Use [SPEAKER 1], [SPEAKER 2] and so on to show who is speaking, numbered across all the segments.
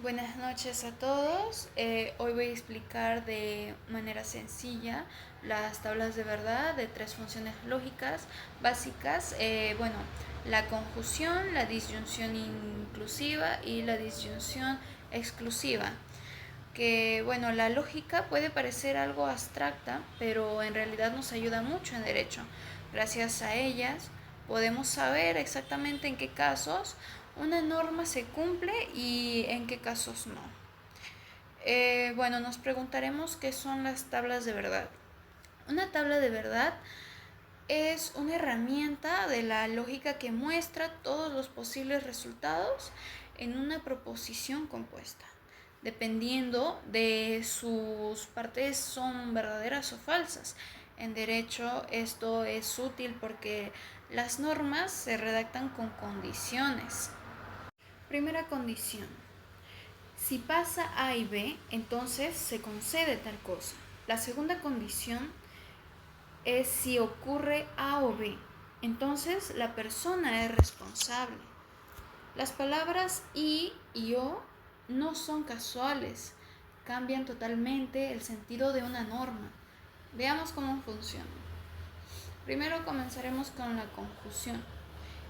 [SPEAKER 1] Buenas noches a todos. Hoy voy a explicar de manera sencilla las tablas de verdad de tres funciones lógicas básicas. La conjunción, la disyunción inclusiva y la disyunción exclusiva. La lógica puede parecer algo abstracta, pero en realidad nos ayuda mucho en derecho. Gracias a ellas podemos saber exactamente en qué casos una norma se cumple y en qué casos no. Nos preguntaremos qué son las tablas de verdad. Una tabla de verdad es una herramienta de la lógica que muestra todos los posibles resultados en una proposición compuesta, dependiendo de sus partes son verdaderas o falsas. En derecho esto es útil porque las normas se redactan con condiciones. Primera condición: si pasa A y B, entonces se concede tal cosa. La segunda condición es si ocurre A o B, entonces la persona es responsable. Las palabras y o no son casuales, cambian totalmente el sentido de una norma. Veamos cómo funciona. Primero comenzaremos con la conjunción.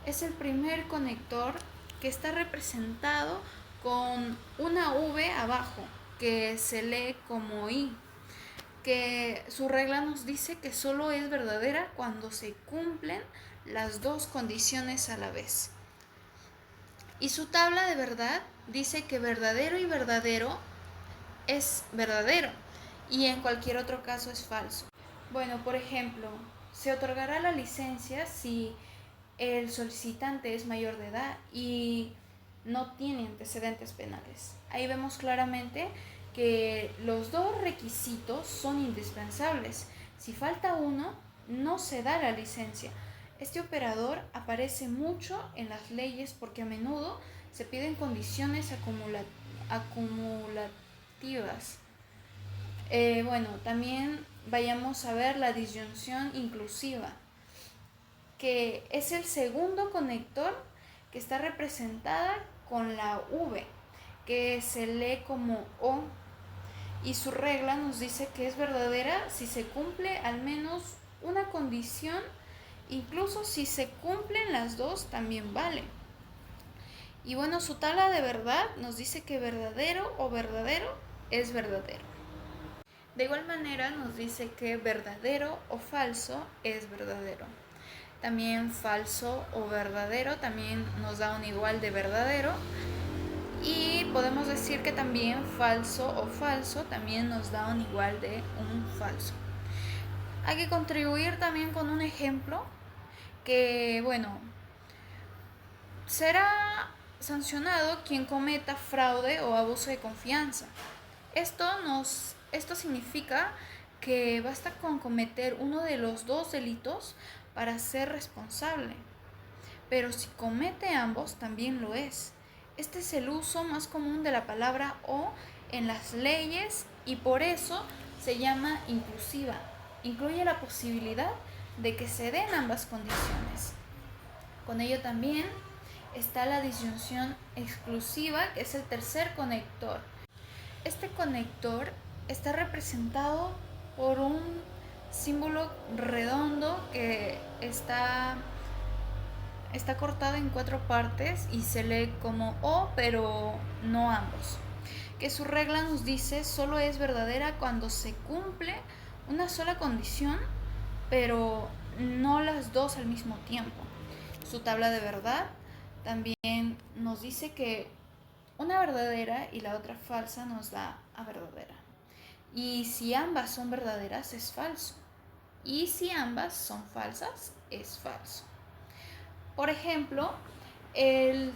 [SPEAKER 1] Es el primer conector que está representado con una V abajo, que se lee como I, que su regla nos dice que solo es verdadera cuando se cumplen las dos condiciones a la vez. Y su tabla de verdad dice que verdadero y verdadero es verdadero y en cualquier otro caso es falso. Por ejemplo, se otorgará la licencia si el solicitante es mayor de edad y no tiene antecedentes penales. Ahí vemos claramente que los dos requisitos son indispensables. Si falta uno, no se da la licencia. Este operador aparece mucho en las leyes porque a menudo se piden condiciones acumulativas. También vayamos a ver la disyunción inclusiva, que es el segundo conector que está representada con la V, que se lee como O, y su regla nos dice que es verdadera si se cumple al menos una condición, incluso si se cumplen las dos también vale. Y su tabla de verdad nos dice que verdadero o verdadero es verdadero. De igual manera nos dice que verdadero o falso es verdadero. También falso o verdadero también nos da un igual de verdadero. Y podemos decir que también falso o falso también nos da un igual de un falso. Hay que contribuir también con un ejemplo que, será sancionado quien cometa fraude o abuso de confianza. Esto significa que basta con cometer uno de los dos delitos para ser responsable, pero si comete ambos también lo es. Este es el uso más común de la palabra o en las leyes y por eso se llama inclusiva. Incluye la posibilidad de que se den ambas condiciones. Con ello también está la disyunción exclusiva, que es el tercer conector. Este conector está representado por un símbolo redondo que está cortado en 4 partes y se lee como O, pero no ambos. Que su regla nos dice solo es verdadera cuando se cumple una sola condición, pero no las dos al mismo tiempo. Su tabla de verdad también nos dice que una verdadera y la otra falsa nos da a verdadera. Y si ambas son verdaderas es falso. Y si ambas son falsas es falso. Por ejemplo, el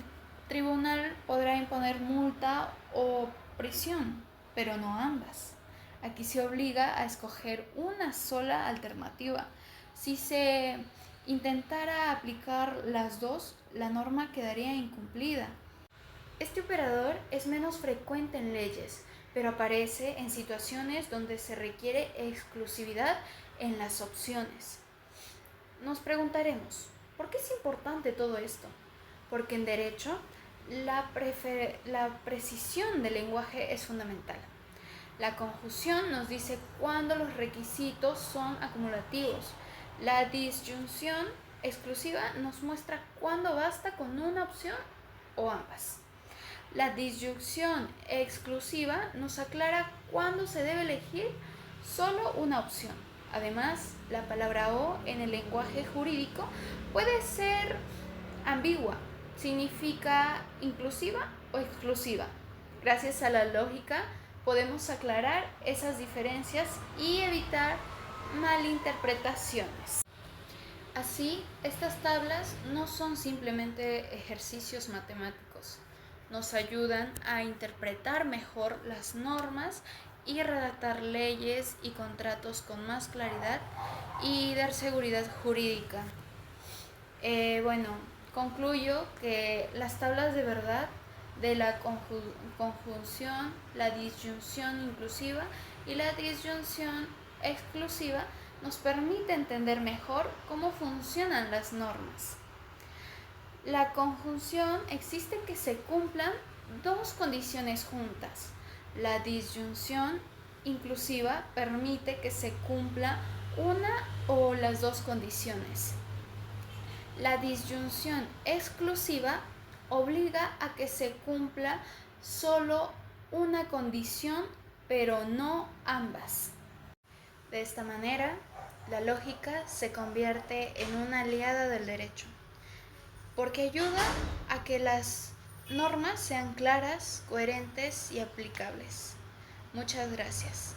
[SPEAKER 1] tribunal podrá imponer multa o prisión, pero no ambas. Aquí se obliga a escoger una sola alternativa. Si se intentara aplicar las dos, la norma quedaría incumplida. Este operador es menos frecuente en leyes, pero aparece en situaciones donde se requiere exclusividad en las opciones. Nos preguntaremos, ¿por qué es importante todo esto? Porque en derecho La precisión del lenguaje es fundamental. La conjunción nos dice cuándo los requisitos son acumulativos. La disyunción exclusiva nos muestra cuándo basta con una opción o ambas. La disyunción exclusiva nos aclara cuándo se debe elegir solo una opción. Además, la palabra o en el lenguaje jurídico puede ser ambigua, significa inclusiva o exclusiva. Gracias a la lógica podemos aclarar esas diferencias y evitar malinterpretaciones. Así, estas tablas no son simplemente ejercicios matemáticos, nos ayudan a interpretar mejor las normas y redactar leyes y contratos con más claridad y dar seguridad jurídica. Bueno, concluyo que las tablas de verdad de la conjunción, la disyunción inclusiva y la disyunción exclusiva nos permite entender mejor cómo funcionan las normas. La conjunción existe que se cumplan dos condiciones juntas. La disyunción inclusiva permite que se cumpla una o las dos condiciones. La disyunción exclusiva obliga a que se cumpla solo una condición, pero no ambas. De esta manera, la lógica se convierte en una aliada del derecho, porque ayuda a que las normas sean claras, coherentes y aplicables. Muchas gracias.